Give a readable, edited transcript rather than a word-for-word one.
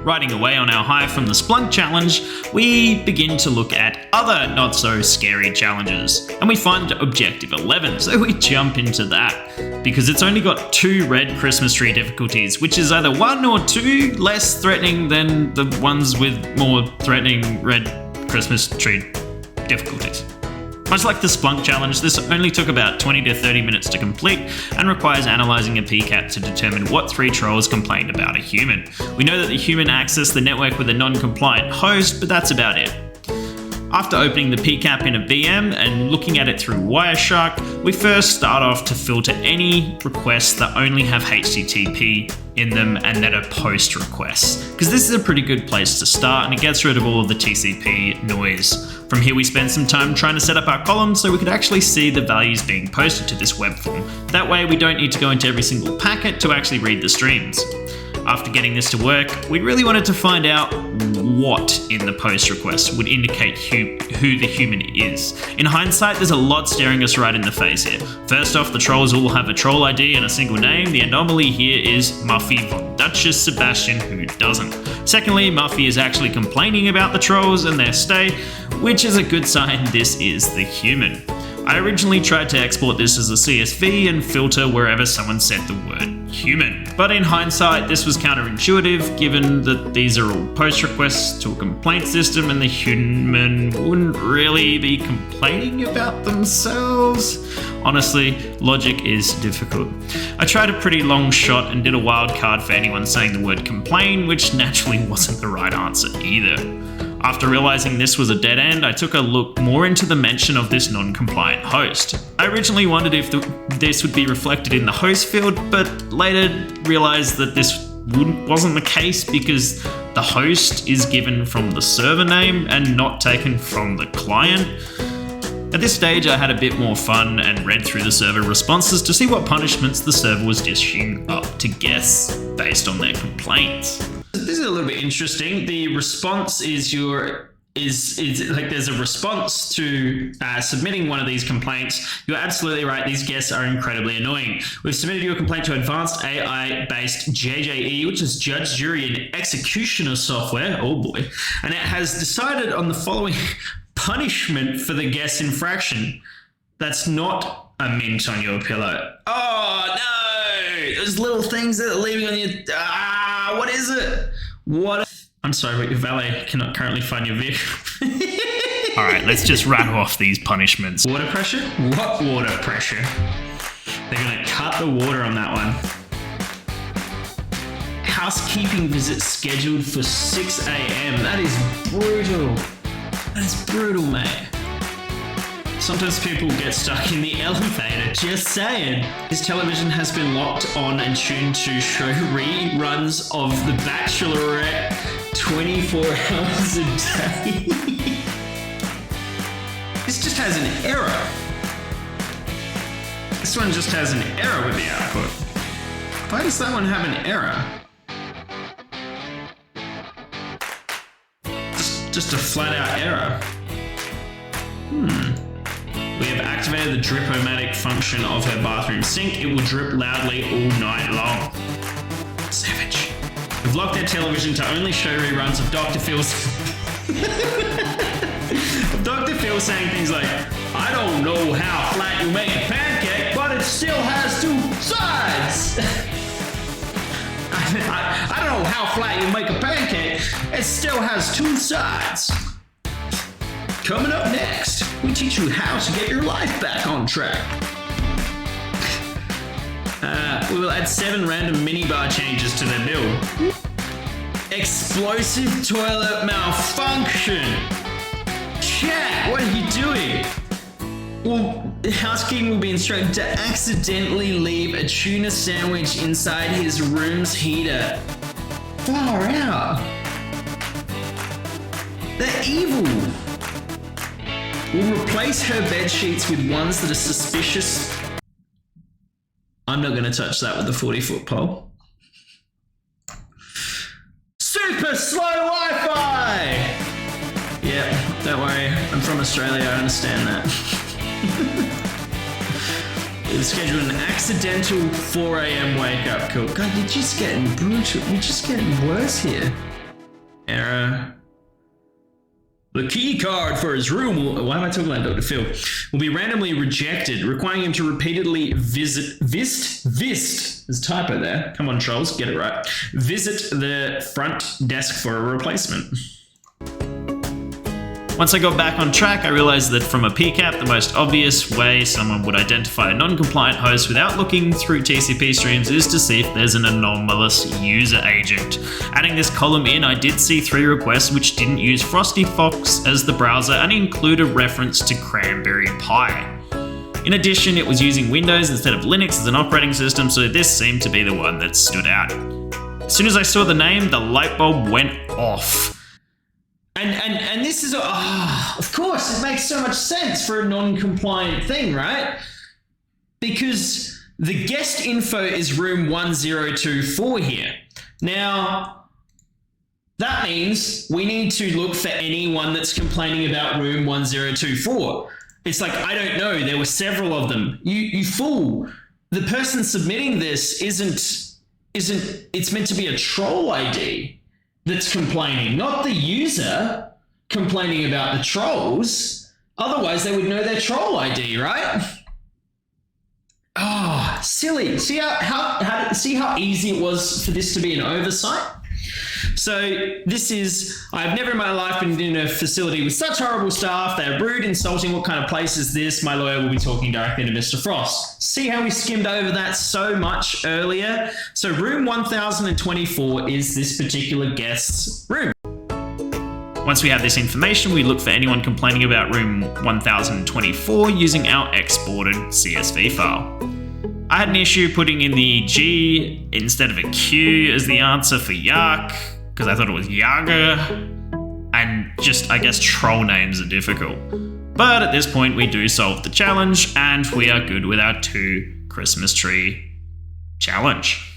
Riding away on our high from the Splunk challenge, we begin to look at other not so scary challenges, and we find Objective 11, so we jump into that, because it's only got 2 red Christmas tree difficulties, which is either 1 or 2 less threatening than the ones with more threatening red Christmas tree difficulties. Much like the Splunk challenge, this only took about 20 to 30 minutes to complete and requires analysing a PCAP to determine what 3 trolls complained about a human. We know that the human accessed the network with a non-compliant host, but that's about it. After opening the PCAP in a VM and looking at it through Wireshark, we first start off to filter any requests that only have HTTP in them and that are post requests, because this is a pretty good place to start and it gets rid of all of the TCP noise. From here we spend some time trying to set up our columns so we could actually see the values being posted to this web form. That way we don't need to go into every single packet to actually read the streams. After getting this to work, we really wanted to find out what in the post request would indicate who the human is. In hindsight, there's a lot staring us right in the face here. First off, the trolls all have a troll ID and a single name. The anomaly here is Muffy von Duchess Sebastian, who doesn't. Secondly, Muffy is actually complaining about the trolls and their stay, which is a good sign this is the human. I originally tried to export this as a CSV and filter wherever someone said the word human. But in hindsight, this was counterintuitive given that these are all post requests to a complaint system and the human wouldn't really be complaining about themselves. Honestly, logic is difficult. I tried a pretty long shot and did a wildcard for anyone saying the word complain, which naturally wasn't the right answer either. After realizing this was a dead end, I took a look more into the mention of this non-compliant host. I originally wondered if this would be reflected in the host field, but later realized that this wasn't the case because the host is given from the server name and not taken from the client. At this stage, I had a bit more fun and read through the server responses to see what punishments the server was dishing up to guests based on their complaints. This is a little bit interesting. The response is like there's a response to submitting one of these complaints. You're absolutely right. These guests are incredibly annoying. We've submitted your complaint to advanced AI-based JJE, which is Judge, Jury, and Executioner software. Oh boy. And it has decided on the following punishment for the guest infraction. That's not a mint on your pillow. Oh no! Those little things that are leaving on your... what is it? I'm sorry, but your valet cannot currently find your vehicle. All right, let's just rattle off these punishments. Water pressure? What water pressure? They're going to cut the water on that one. Housekeeping visit scheduled for 6 a.m. That is brutal. That is brutal, mate. Sometimes people get stuck in the elevator, just saying. His television has been locked on and tuned to show reruns of The Bachelorette 24 hours a day. This just has an error. This one just has an error with the output. Why does that one have an error? Just a flat out error. We have activated the drip-o-matic function of her bathroom sink. It will drip loudly all night long. Savage. We've locked their television to only show reruns of Dr. Phil's... of Dr. Phil saying things like, I don't know how flat you make a pancake, but it still has 2 sides. I don't know how flat you make a pancake, it still has 2 sides. Coming up next, we teach you how to get your life back on track. We will add 7 random minibar changes to their build. Explosive toilet malfunction. Chat, what are you doing? Well, housekeeping will be instructed to accidentally leave a tuna sandwich inside his room's heater. Far out. They're evil. We'll replace her bed sheets with ones that are suspicious. I'm not going to touch that with the 40-foot pole. Super slow Wi-Fi! Yeah, don't worry. I'm from Australia. I understand that. We've scheduled an accidental 4 a.m. wake up call. God, you're just getting brutal. You're just getting worse here. Error. The key card for his room, why am I talking about Dr. Phil, will be randomly rejected, requiring him to repeatedly visit there's typo there. Come on, trolls, get it right. Visit the front desk for a replacement. Once I got back on track, I realized that from a PCAP, the most obvious way someone would identify a non-compliant host without looking through TCP streams is to see if there's an anomalous user agent. Adding this column in, I did see 3 requests which didn't use Frosty Fox as the browser and include a reference to Cranberry Pi. In addition, it was using Windows instead of Linux as an operating system, so this seemed to be the one that stood out. As soon as I saw the name, the light bulb went off. And this is, of course, it makes so much sense for a non-compliant thing, right? Because the guest info is room 1024 here. Now, that means we need to look for anyone that's complaining about room 1024. It's like, I don't know, there were several of them. You fool. The person submitting this isn't, it's meant to be a troll ID that's complaining, not the user complaining about the trolls. Otherwise, they would know their troll ID, right? Oh, silly. See how easy it was for this to be an oversight? So I've never in my life been in a facility with such horrible staff. They're rude, insulting. What kind of place is this? My lawyer will be talking directly to Mr. Frost. See how we skimmed over that so much earlier? So room 1024 is this particular guest's room. Once we have this information, we look for anyone complaining about room 1024 using our exported CSV file. I had an issue putting in the G instead of a Q as the answer for Yark, because I thought it was Yaga, and just, I guess, troll names are difficult. But at this point, we do solve the challenge, and we are good with our 2 Christmas tree challenge.